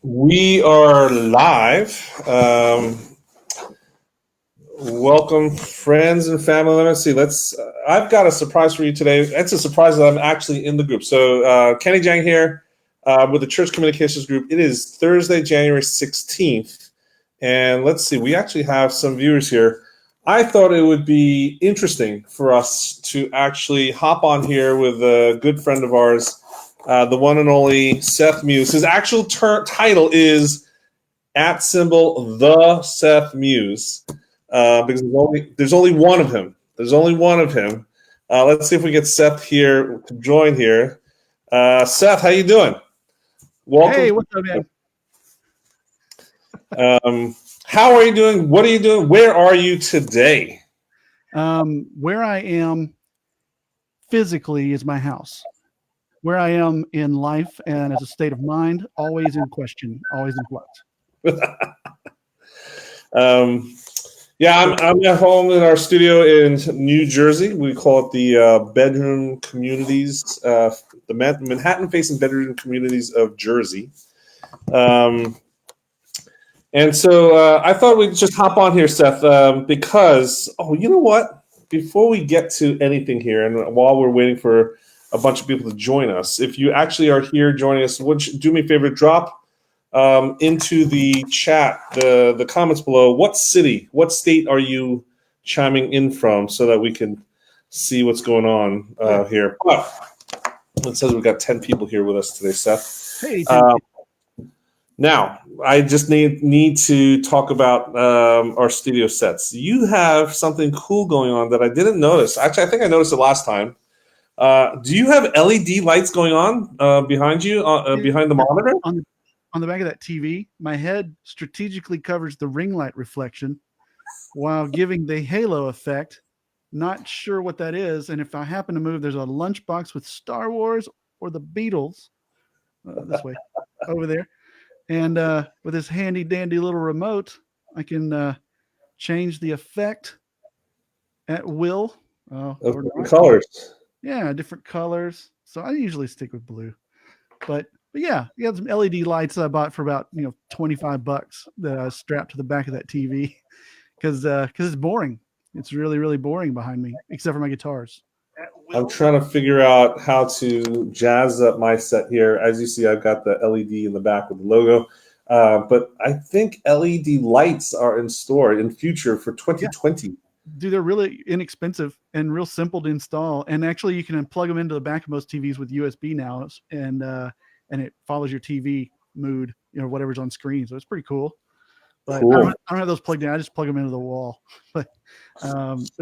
We are live. Welcome, friends and family. Let me see. I've got a surprise for you today. It's a surprise that I'm actually in the group. So, Kenny Jahng here with the Church Communications Group. It is Thursday, January 16th. And let's see. We actually have some viewers here. I thought it would be interesting for us to actually hop on here with a good friend of ours, the one and only Seth Muse. His actual title is @ the Seth Muse, because there's only one of him. There's only one of him. Let's see if we get Seth here to join here. Seth, how you doing? Welcome. Hey, what's up, man? How are you doing? What are you doing? Where are you today? Where I am physically is my house. Where I am in life and as a state of mind, always in question, always in flux. Yeah, I'm at home in our studio in New Jersey. We call it the bedroom communities, the Manhattan-facing bedroom communities of Jersey. And so I thought we'd just hop on here, Seth, because, you know what? Before we get to anything here, and while we're waiting for a bunch of people to join us, if you actually are here joining us, do me a favor, drop into the chat, the comments below, what state are you chiming in from so that we can see what's going on here. But it says we've got 10 people here with us today, Seth. Hey, now, I just need to talk about our studio sets. You have something cool going on that I didn't notice. Actually, I think I noticed it last time. Do you have LED lights going on behind you, behind the monitor? On the back of that TV, my head strategically covers the ring light reflection while giving the halo effect. Not sure what that is. And if I happen to move, there's a lunchbox with Star Wars or the Beatles this way over there. And with this handy dandy little remote, I can change the effect at will. Different colors. Yeah, different colors. So I usually stick with blue. But yeah, you have some LED lights I bought for about $25 that I strapped to the back of that TV because it's boring. It's really, really boring behind me, except for my guitars. I'm trying to figure out how to jazz up my set here. As you see, I've got the LED in the back with the logo. But I think LED lights are in store in future for 2020. Yeah. Dude, they're really inexpensive and real simple to install. And actually, you can plug them into the back of most TVs with USB now, and it follows your TV mood, whatever's on screen. So it's pretty cool. But cool. I don't have those plugged in. I just plug them into the wall. But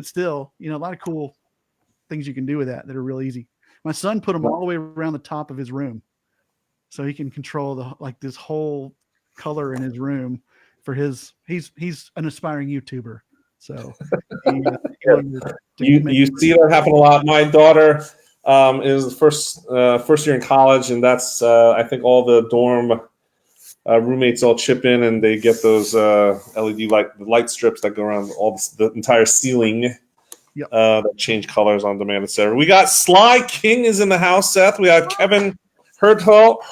still, a lot of cool things you can do with that are real easy. My son put them all the way around the top of his room, so he can control this whole color in his room for his. He's an aspiring YouTuber, so you see that happen a lot. My daughter is the first year in college, and that's I think all the dorm roommates all chip in, and they get those LED light strips that go around the entire ceiling. Yep. That change colors on demand, etc. We got Sly King is in the house, Seth. We got Kevin Hurtle,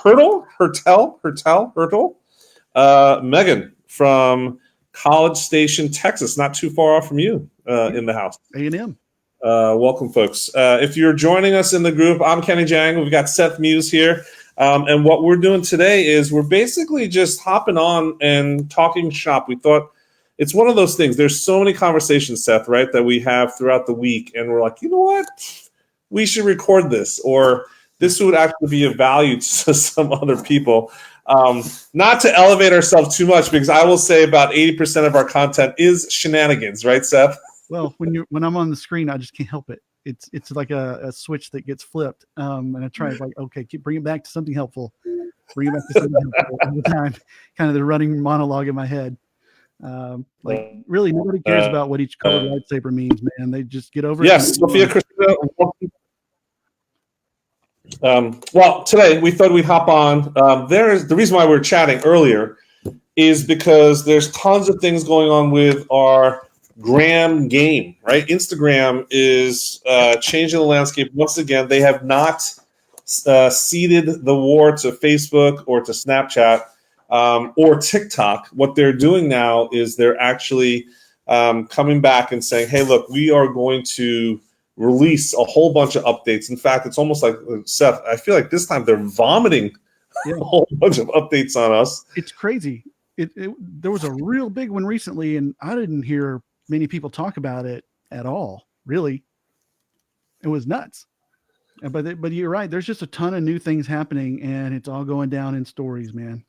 Megan from College Station, Texas, not too far off from you in the house. A&M. Welcome, folks. If you're joining us in the group, I'm Kenny Jahng. We've got Seth Muse here. And what we're doing today is we're basically just hopping on and talking shop. We thought it's one of those things. There's so many conversations, Seth, right, that we have throughout the week. And we're like, you know what? We should record this. Or this would actually be of value to some other people. Not to elevate ourselves too much, because I will say about 80% of our content is shenanigans, right, Seth? Well, when I'm on the screen, I just can't help it. It's like a switch that gets flipped. And I try bring it back to something helpful. Bring it back to something helpful all the time. Kind of the running monologue in my head. Really, nobody cares about what each colored lightsaber means, man. They just get over it. Yes, Sophia Christina. Well, today we thought we'd hop on. The reason why we were chatting earlier is because there's tons of things going on with our Gram game, right? Instagram is changing the landscape once again. They have not ceded the war to Facebook or to Snapchat. or TikTok, what they're doing now is they're actually coming back and saying, hey, look, we are going to release a whole bunch of updates. In fact, it's almost like, Seth, I feel like this time they're vomiting a whole bunch of updates on us. It's crazy. There was a real big one recently, and I didn't hear many people talk about it at all, really. It was nuts. But you're right. There's just a ton of new things happening, and it's all going down in stories, man.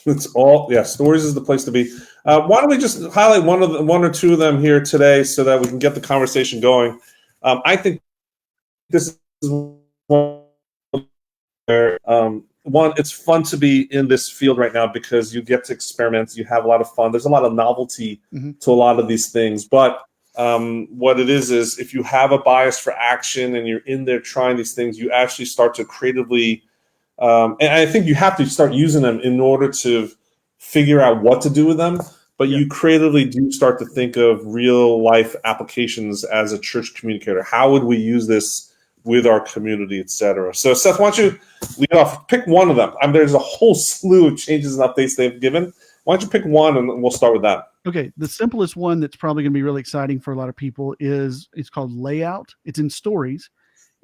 It's all, stories is the place to be. Why don't we just highlight one or two of them here today so that we can get the conversation going? I think this is one, it's fun to be in this field right now because you get to experiment, you have a lot of fun. There's a lot of novelty to a lot of these things, but what it is if you have a bias for action and you're in there trying these things, you actually start to creatively, and I think you have to start using them in order to figure out what to do with them. But you creatively do start to think of real life applications as a church communicator. How would we use this with our community, et cetera? So Seth, why don't you lead off? Pick one of them. There's a whole slew of changes and updates they've given. Why don't you pick one and we'll start with that? Okay, the simplest one that's probably going to be really exciting for a lot of people it's called Layout. It's in Stories.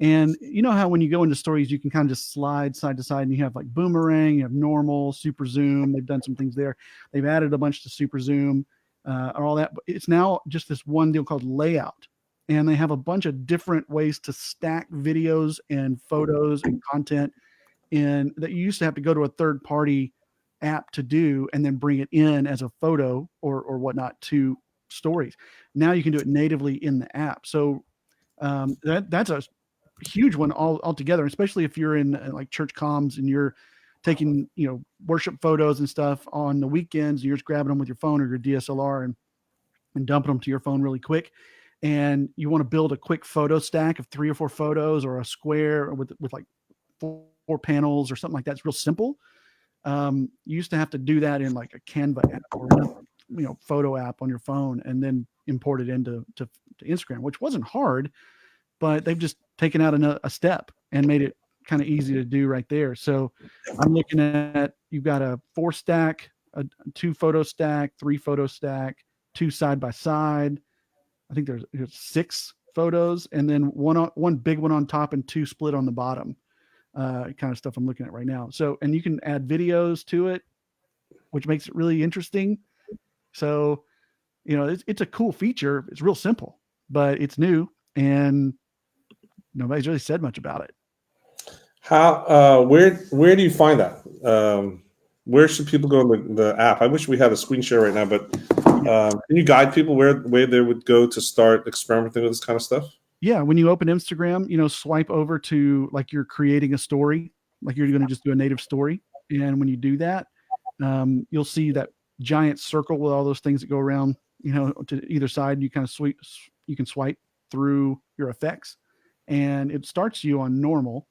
And you know how when you go into Stories, you can kind of just slide side to side, and you have like boomerang, you have normal, super zoom. They've done some things there. They've added a bunch to super zoom or all that. But it's now just this one deal called Layout. And they have a bunch of different ways to stack videos and photos and content in that you used to have to go to a third party app to do and then bring it in as a photo or whatnot to Stories. Now you can do it natively in the app. So that's a huge one altogether, especially if you're in like church comms and you're taking, worship photos and stuff on the weekends. You're just grabbing them with your phone or your DSLR and dumping them to your phone really quick. And you want to build a quick photo stack of 3 or 4 photos or a square with like 4 panels or something like that. It's real simple. You used to have to do that in like a Canva app or another, photo app on your phone and then import it into to Instagram, which wasn't hard, but they've just taken out a step and made it kind of easy to do right there. So I'm looking at, you've got a 4 stack, a 2 photo stack, 3 photo stack, 2 side by side. I think there's 6 photos and then one big one on top and 2 split on the bottom. Kind of stuff I'm looking at right now. So, and you can add videos to it, which makes it really interesting. So, it's a cool feature. It's real simple, but it's new and nobody's really said much about it. How, where do you find that? Where should people go in the app? I wish we had a screen share right now, but can you guide people where they would go to start experimenting with this kind of stuff? Yeah, when you open Instagram, swipe over to like you're creating a story, like you're going to just do a native story. And when you do that, you'll see that giant circle with all those things that go around, to either side. You kind of you can swipe through your effects, and it starts you on normal,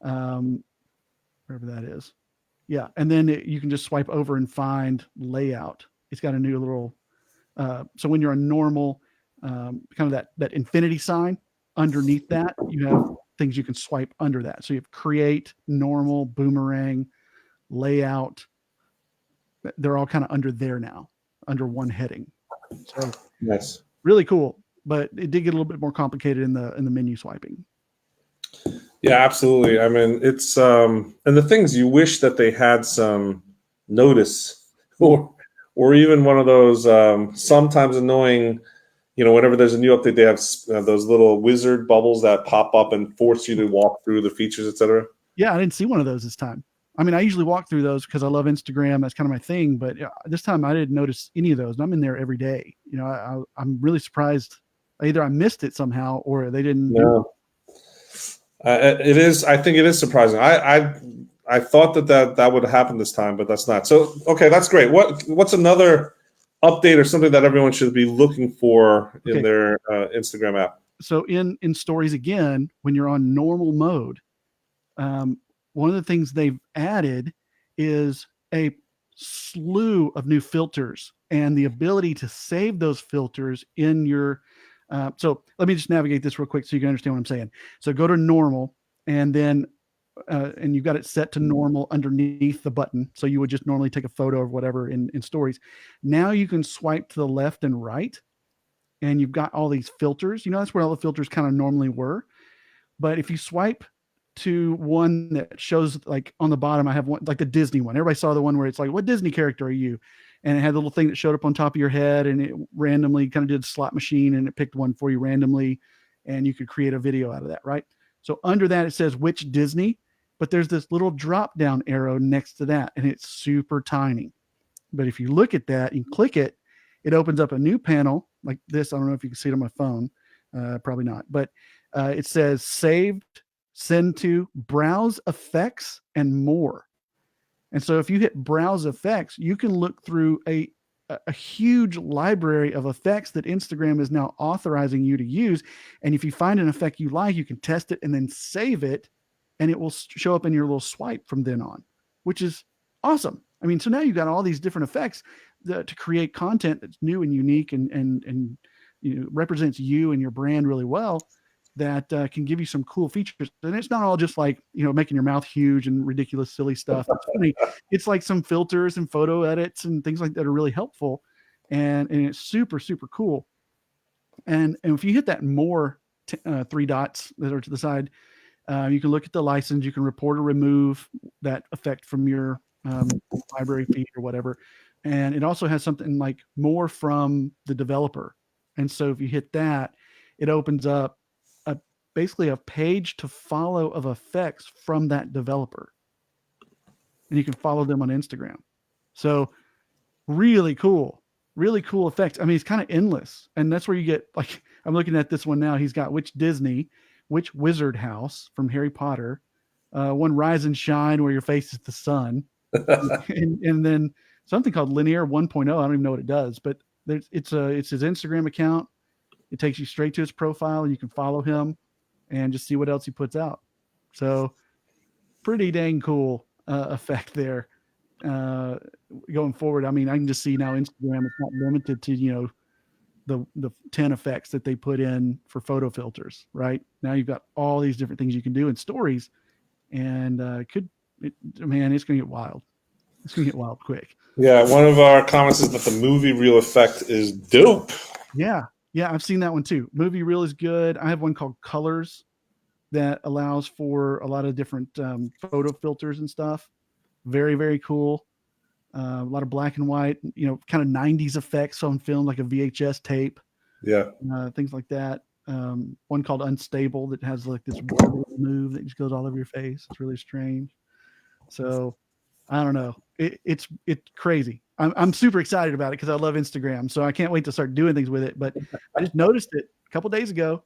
wherever that is. Yeah, and then you can just swipe over and find Layout. It's got a new little. So when you're on normal. Kind of that infinity sign underneath that, you have things you can swipe under that. So you have create, normal, boomerang, Layout. They're all kind of under there now, under one heading. So nice, really cool. But it did get a little bit more complicated in the menu swiping. Yeah, absolutely. I mean, it's and the things you wish that they had some notice or even one of those sometimes annoying. Whenever there's a new update, they have those little wizard bubbles that pop up and force you to walk through the features, etc. Yeah, I didn't see one of those this time. I mean, I usually walk through those because I love Instagram. That's kind of my thing. But this time I didn't notice any of those. And I'm in there every day. I'm really surprised. Either I missed it somehow or they didn't. No. It is. I think it is surprising. I thought that would happen this time, but that's not. So, okay, that's great. What's another update or something that everyone should be looking for in their Instagram app? So in Stories again, when you're on normal mode, one of the things they've added is a slew of new filters and the ability to save those filters in your. So let me just navigate this real quick so you can understand what I'm saying. So go to normal and then and you've got it set to normal underneath the button. So you would just normally take a photo of whatever in stories. Now you can swipe to the left and right, and you've got all these filters. That's where all the filters kind of normally were. But if you swipe to one that shows, like on the bottom, I have one like the Disney one. Everybody saw the one where it's like, what Disney character are you? And it had a little thing that showed up on top of your head, and it randomly kind of did a slot machine, and it picked one for you randomly, and you could create a video out of that, right? So under that, it says which Disney, but there's this little drop down arrow next to that, and it's super tiny. But if you look at that and click it, it opens up a new panel like this. I don't know if you can see it on my phone. Probably not. But it says saved, send to, browse effects, and more. And so if you hit browse effects, you can look through a huge library of effects that Instagram is now authorizing you to use. And if you find an effect you like, you can test it and then save it, and it will show up in your little swipe from then on, which is awesome. I mean, so now you've got all these different effects to create content that's new and unique and represents you and your brand really well, that can give you some cool features. And it's not all just like, making your mouth huge and ridiculous, silly stuff. It's funny. It's like some filters and photo edits and things like that are really helpful. And it's super, super cool. And if you hit that more 3 dots that are to the side, you can look at the license, you can report or remove that effect from your library feed or whatever. And it also has something like more from the developer. And so if you hit that, it opens up basically a page to follow of effects from that developer. And you can follow them on Instagram. So really cool effects. I mean, it's kind of endless. And that's where you get, like, I'm looking at this one now. He's got which Disney, which Wizard House from Harry Potter, one Rise and Shine where your face is the sun, and then something called Linear 1.0. I don't even know what it does, but it's his Instagram account. It takes you straight to his profile, and you can follow him and just see what else he puts out. So pretty dang cool effect there. Going forward, I mean, I can just see now Instagram is not limited to, the 10 effects that they put in for photo filters, right? Now you've got all these different things you can do in stories, and it's going to get wild. It's going to get wild quick. Yeah, one of our comments is that the movie reel effect is dope. Yeah, I've seen that one too. Movie reel is good. I have one called Colors that allows for a lot of different photo filters and stuff. Very, very cool. A lot of black and white, kind of 90s effects on film, like a VHS tape. Yeah. Things like that. One called Unstable that has like this move that just goes all over your face. It's really strange. So I don't know. It's crazy. I'm super excited about it because I love Instagram. So I can't wait to start doing things with it. But I just noticed it a couple days ago.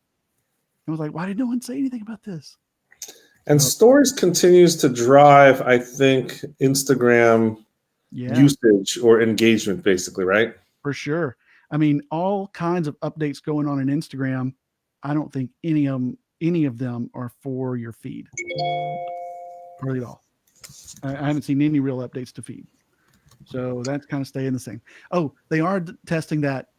I was like, why did no one say anything about this? And stories continues to drive, I think, Instagram usage or engagement, basically, right? For sure. I mean, all kinds of updates going on in Instagram. I don't think any of them are for your feed. Hardly at all. I haven't seen any real updates to feed. So that's kind of staying the same. Oh, they are testing that,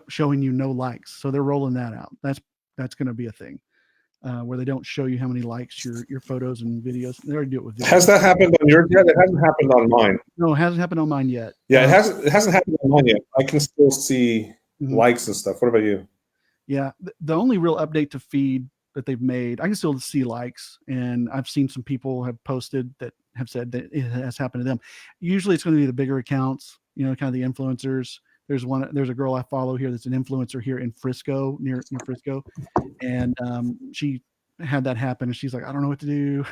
showing you no likes. So they're rolling that out. That's going to be a thing where they don't show you how many likes your photos and videos. They already do it with videos. Has that happened on yours yet? It hasn't happened on mine. No, it hasn't happened on mine yet. Yeah, it hasn't happened on mine yet. I can still see likes and stuff. What about you? Yeah, the only real update to feed that they've made, I can still see likes, and I've seen some people have posted that have said that it has happened to them. Usually it's going to be the bigger accounts, kind of the influencers. There's a girl I follow here that's an influencer here in Frisco, near Frisco. And she had that happen, and she's like, I don't know what to do.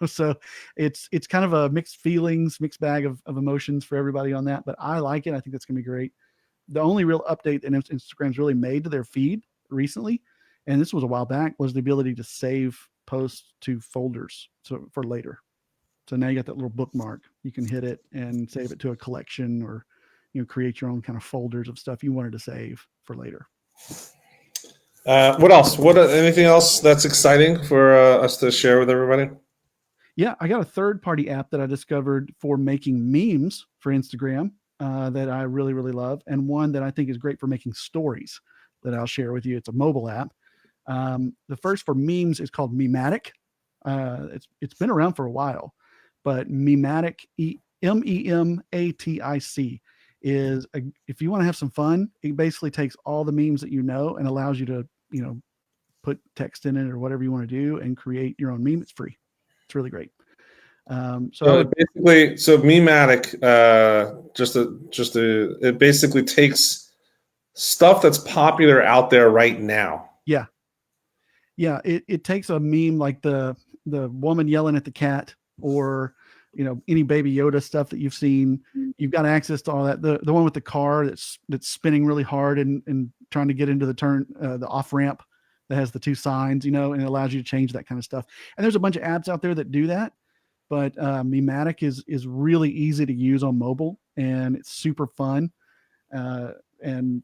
So it's kind of a mixed bag of emotions for everybody on that. But I like it. I think that's going to be great. The only real update that Instagram's really made to their feed recently, and this was a while back, was the ability to save posts to folders for later. So now you got that little bookmark. You can hit it and save it to a collection, or create your own kind of folders of stuff you wanted to save for later. What else? Anything else that's exciting for us to share with everybody? Yeah, I got a third-party app that I discovered for making memes for Instagram that I really, really love, and one that I think is great for making stories that I'll share with you. It's a mobile app. The first for memes is called Mematic. It's been around for a while, but Mematic, Mematic is if you want to have some fun, it basically takes all the memes that you know and allows you to put text in it or whatever you want to do and create your own meme. It's free. It's really great. So Mematic, it basically takes stuff that's popular out there right now. Yeah. It takes a meme like the woman yelling at the cat, or any Baby Yoda stuff that you've seen. You've got access to all that. The one with the car that's spinning really hard and trying to get into the off ramp that has the two signs, and it allows you to change that kind of stuff. And there's a bunch of apps out there that do that. But Mematic is really easy to use on mobile, and it's super fun. And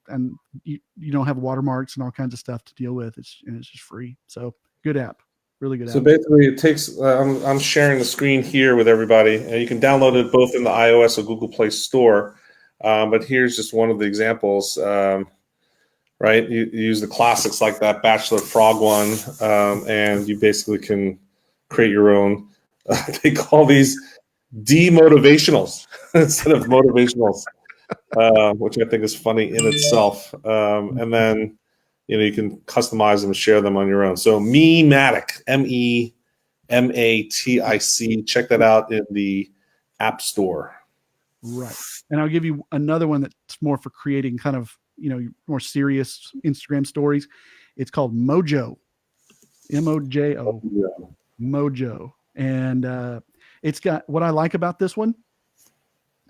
you don't have watermarks and all kinds of stuff to deal with. It's just free. So good app, really good app. So basically, it takes. I'm sharing the screen here with everybody, and you can download it both in the iOS or Google Play Store. But here's just one of the examples. Right, you use the classics like that Bachelor Frog one, and you basically can create your own. They call these demotivationals instead of motivationals, which I think is funny in itself. And then, you can customize them and share them on your own. So Mematic, Mematic. Check that out in the App Store. Right. And I'll give you another one that's more for creating kind of, more serious Instagram stories. It's called Mojo. Mojo. Mojo. And it's got, what I like about this one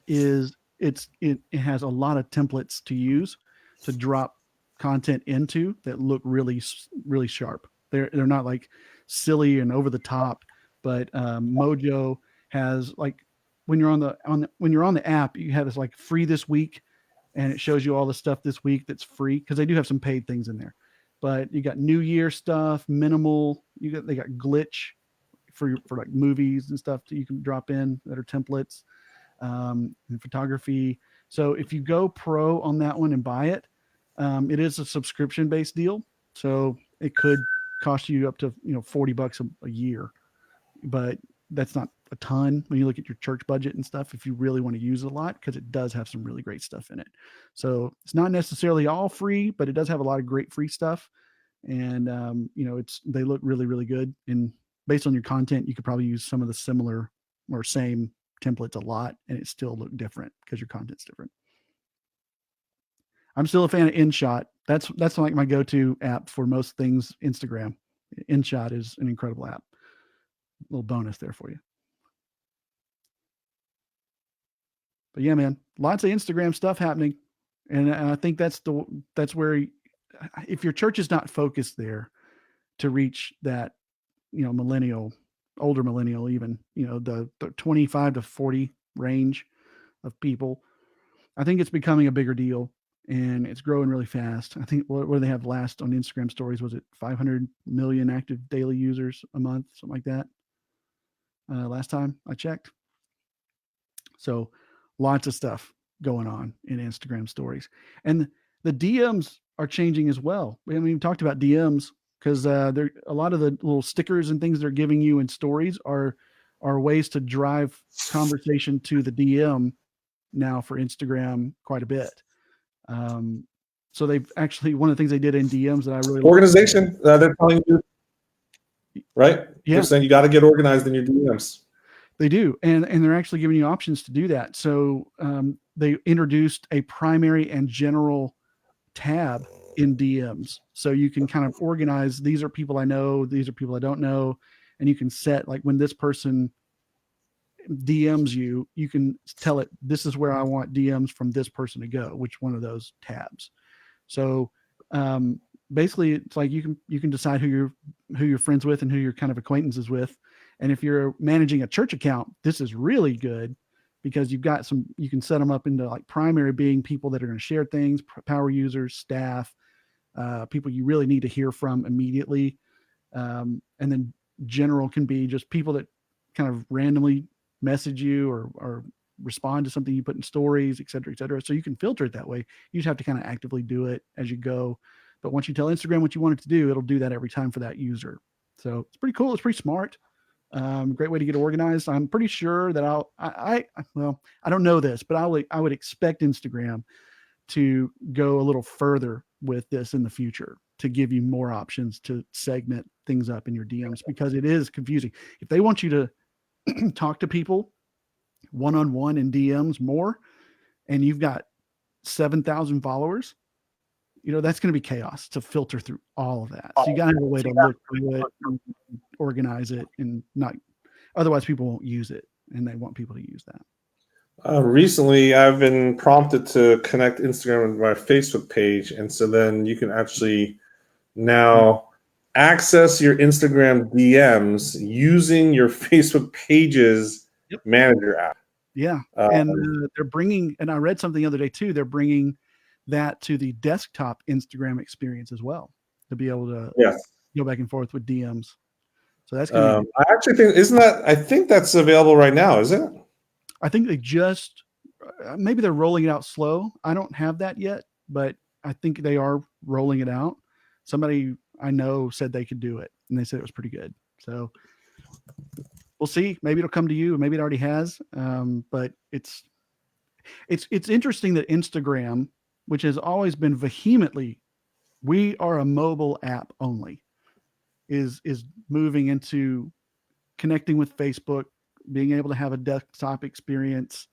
is it has a lot of templates to use to drop content into that look really, really sharp. They're not like silly and over the top, but Mojo has, like, when you're on the app, you have this like free this week, and it shows you all the stuff this week that's free, because they do have some paid things in there. But you got New Year stuff, minimal. They got glitch for like movies and stuff that you can drop in that are templates, and photography. So if you go pro on that one and buy it, it is a subscription based deal. So it could cost you up to $40 a year, but that's not a ton when you look at your church budget and stuff, if you really want to use it a lot, because it does have some really great stuff in it. So it's not necessarily all free, but it does have a lot of great free stuff. And they look really, really good. And based on your content, you could probably use some of the similar or same templates a lot, and it still look different because your content's different. I'm still a fan of InShot. That's like my go-to app for most things Instagram. InShot is an incredible app. A little bonus there for you. But yeah, man, lots of Instagram stuff happening. And I think that's where, if your church is not focused there to reach that, older millennial, even, the 25 to 40 range of people, I think it's becoming a bigger deal, and it's growing really fast. I think what do they have last on Instagram stories? Was it 500 million active daily users a month, something like that? Last time I checked. So lots of stuff going on in Instagram stories, and the DMs are changing as well. We haven't even talked about DMs, because a lot of the little stickers and things they're giving you in stories are ways to drive conversation to the DM now for Instagram quite a bit. So they've actually, one of the things they did in DMs that I really organization, they're telling you, right? Yeah. They're saying you got to get organized in your DMs. They do. And they're actually giving you options to do that. So they introduced a primary and general tab in DMs. So you can kind of organize, these are people I know, these are people I don't know. And you can set, like, when this person DMs you, you can tell it, this is where I want DMs from this person to go, which one of those tabs. So basically it's like you can decide who you're friends with and who you're kind of acquaintances with. And if you're managing a church account, this is really good, because you can set them up into, like, primary being people that are going to share things, power users, staff, people you really need to hear from immediately. And then general can be just people that kind of randomly message you or respond to something you put in stories, et cetera, et cetera. So you can filter it that way. You just have to kind of actively do it as you go. But once you tell Instagram what you want it to do, it'll do that every time for that user. So it's pretty cool. It's pretty smart. Great way to get organized. I'm pretty sure that well, I don't know this, but I would expect Instagram to go a little further with this in the future to give you more options to segment things up in your DMs, because it is confusing. If they want you to talk to people one-on-one in DMs more, and you've got 7,000 followers, that's going to be chaos to filter through all of that. So you got to have a way to look through it, and organize it, and not, otherwise people won't use it, and they want people to use that. Recently, I've been prompted to connect Instagram with my Facebook page, and so then you can actually now access your Instagram DMs using your Facebook page's manager app. Yeah, and they're bringing, and I read something the other day too, they're bringing that to the desktop Instagram experience as well, to be able to go back and forth with DMs. So that's going to be. I actually think, I think that's available right now, isn't it? I think they just, maybe they're rolling it out slow. I don't have that yet, but I think they are rolling it out. Somebody I know said they could do it, and they said it was pretty good. So we'll see. Maybe it'll come to you. Maybe it already has. But it's interesting that Instagram, which has always been vehemently, we are a mobile app only, is moving into connecting with Facebook, being able to have a desktop experience,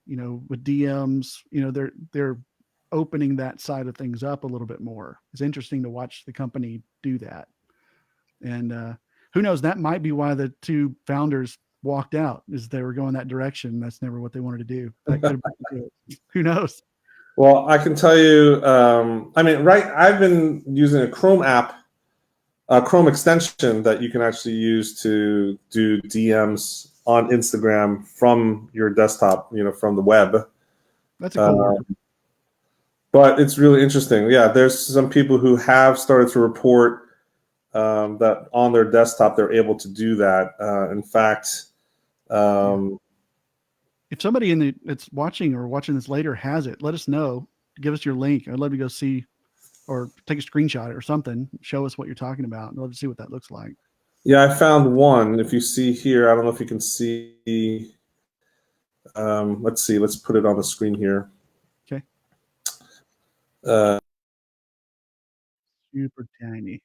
with DMs. They're opening that side of things up a little bit more. It's interesting to watch the company do that. And who knows, that might be why the two founders walked out, is they were going that direction. That's never what they wanted to do. That could have been, who knows? Well, I can tell you, I've been using a Chrome app, a Chrome extension that you can actually use to do DMs on Instagram from your desktop, from the web. That's a cool one. But it's really interesting. Yeah, there's some people who have started to report that on their desktop they're able to do that. In fact, if somebody that's watching or watching this later has it, let us know. Give us your link. I'd love to go see, or take a screenshot or something. Show us what you're talking about. I'd love to see what that looks like. Yeah, I found one. If you see here, I don't know if you can see. Let's see. Let's put it on the screen here. Okay. Super tiny.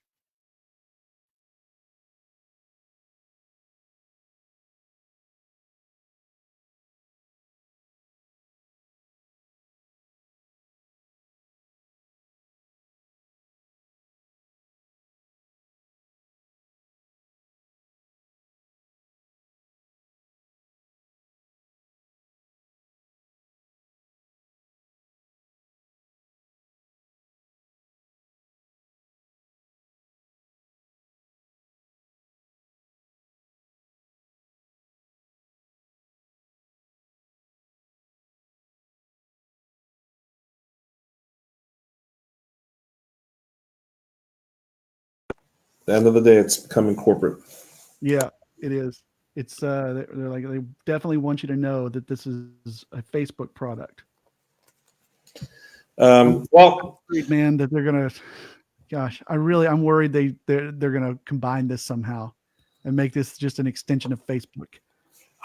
the end of the day, it's becoming corporate. Yeah, it is. It's they're like, they definitely want you to know that this is a Facebook product. Well, man, that they're gonna. Gosh, I'm worried they're gonna combine this somehow and make this just an extension of Facebook.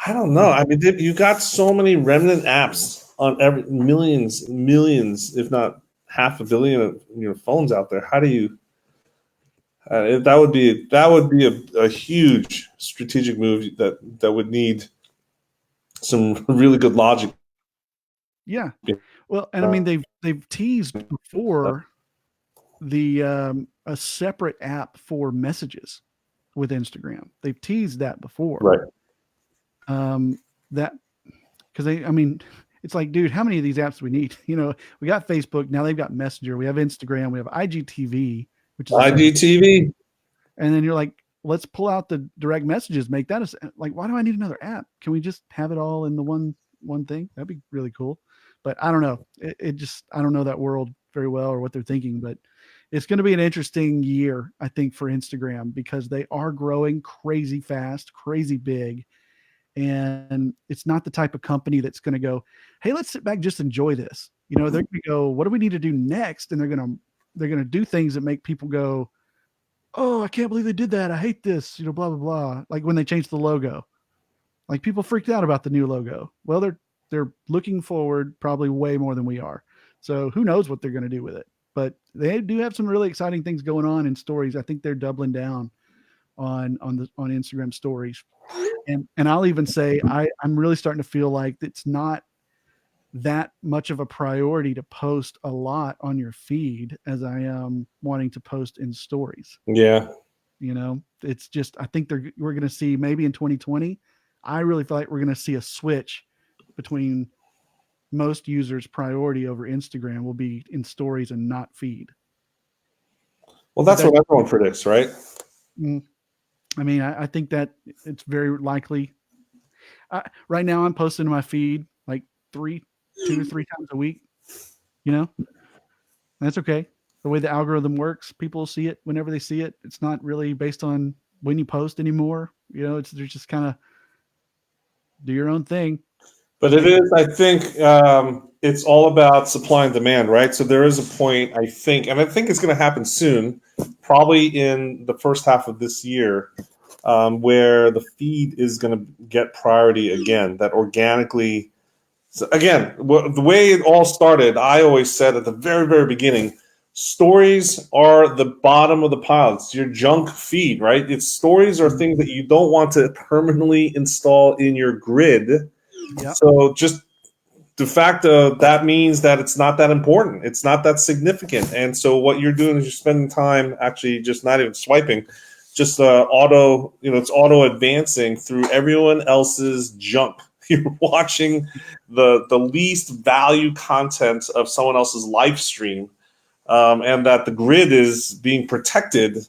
I don't know. I mean, you got so many remnant apps on millions, if not half a billion of phones out there. How do you? That would be a huge strategic move that would need some really good logic. Yeah, well, and I mean they've teased before the a separate app for messages with Instagram. They've teased that before, right? That because it's like, dude, how many of these apps do we need? We got Facebook, now they've got Messenger, we have Instagram, we have IGTV, which is IGTV, and then you're like, let's pull out the direct messages, make that like, why do I need another app? Can we just have it all in the one thing? That'd be really cool. But I don't know. I don't know that world very well or what they're thinking, but it's going to be an interesting year, I think, for Instagram, because they are growing crazy fast, crazy big. And it's not the type of company that's going to go, hey, let's sit back, just enjoy this. They're going to go, what do we need to do next? And they're going to do things that make people go, oh, I can't believe they did that. I hate this, blah, blah, blah. Like when they changed the logo, like people freaked out about the new logo. Well, they're looking forward probably way more than we are. So who knows what they're going to do with it, but they do have some really exciting things going on in stories. I think they're doubling down on Instagram stories. And I'll even say I'm really starting to feel like it's not that much of a priority to post a lot on your feed as I am wanting to post in stories. Yeah. It's just, I think we're going to see maybe in 2020, I really feel like we're going to see a switch between most users' priority over Instagram will be in stories and not feed. Well, that's what everyone predicts, right? I mean, I think that it's very likely. Right now I'm posting to my feed like 2 to 3 times a week. That's okay. The way the algorithm works, people see it whenever they see it. It's not really based on when you post anymore. They're just kind of do your own thing. But it is, I think, it's all about supply and demand, right? So there is a point, I think, and I think it's going to happen soon, probably in the first half of this year, where the feed is going to get priority again, that organically. So again, the way it all started, I always said at the very, very beginning, stories are the bottom of the pile. It's your junk feed, right? Stories are things that you don't want to permanently install in your grid. Yep. So just de facto, that means that it's not that important. It's not that significant. And so what you're doing is you're spending time actually just not even swiping, just it's auto advancing through everyone else's junk. You're watching the least value content of someone else's live stream, and that the grid is being protected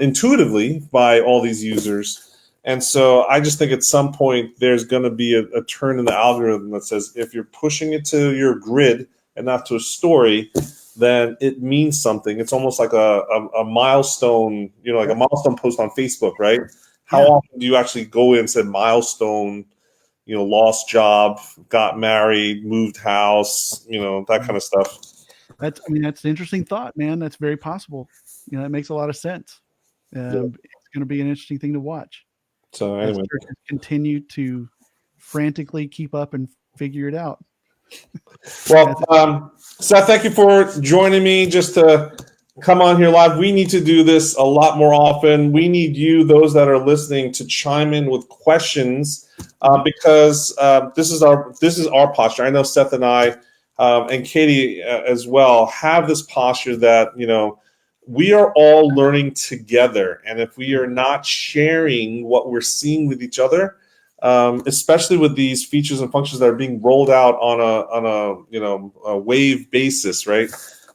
intuitively by all these users. And so I just think at some point there's going to be a turn in the algorithm that says if you're pushing it to your grid and not to a story, then it means something. It's almost like a milestone, like a milestone post on Facebook, right? How often do you actually go in and say milestone, lost job, got married, moved house, that kind of stuff? That's an interesting thought, man. That's very possible. That makes a lot of sense. It's going to be an interesting thing to watch. So anyway, continue to frantically keep up and figure it out. Well, Seth, thank you for joining me just to come on here live. We need to do this a lot more often. We need you, those that are listening, to chime in with questions because this is our posture. I know Seth and I and Katie as well have this posture that we are all learning together, and if we are not sharing what we're seeing with each other, especially with these features and functions that are being rolled out on a wave basis, right?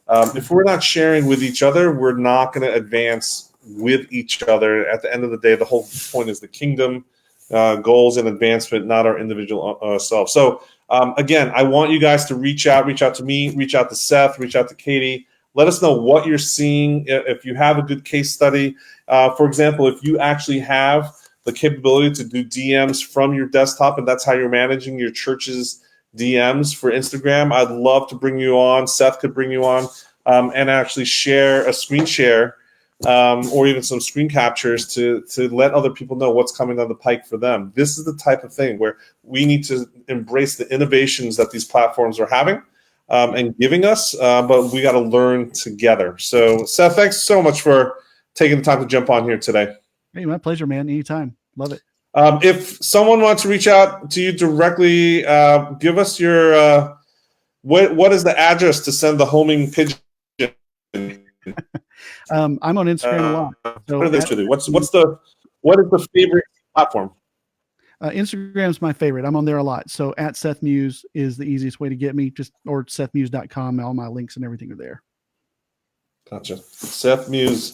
If we're not sharing with each other, we're not going to advance with each other. At the end of the day, the whole point is the kingdom goals and advancement, not our individual self. So again, I want you guys to reach out to me, reach out to Seth, reach out to Katie. Let us know what you're seeing. If you have a good case study, for example, if you actually have the capability to do DMs from your desktop, and that's how you're managing your church's DMs for Instagram, I'd love to bring you on. Seth could bring you on and actually share a screen share or even some screen captures to let other people know what's coming down the pike for them. This is the type of thing where we need to embrace the innovations that these platforms are having and giving us, but we got to learn together. So, Seth, thanks so much for taking the time to jump on here today. Hey, my pleasure, man. Anytime. Love it. If someone wants to reach out to you directly, give us your what is the address to send the homing pigeon? I'm on Instagram a lot. So what is the favorite platform? Instagram's my favorite. I'm on there a lot. So at Seth Muse is the easiest way to get me, or SethMuse.com. All my links and everything are there. Gotcha. Seth Muse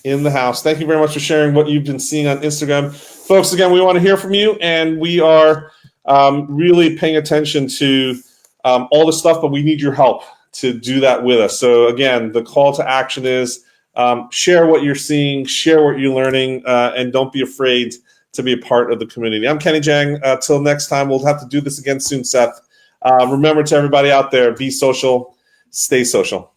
in the house. Thank you very much for sharing what you've been seeing on Instagram. Folks, again, we want to hear from you, and we are really paying attention to all this stuff, but we need your help to do that with us. So again, the call to action is share what you're seeing, share what you're learning, and don't be afraid to be a part of the community. I'm Kenny Jahng. Till next time, we'll have to do this again soon, Seth. Remember, to everybody out there, be social, stay social.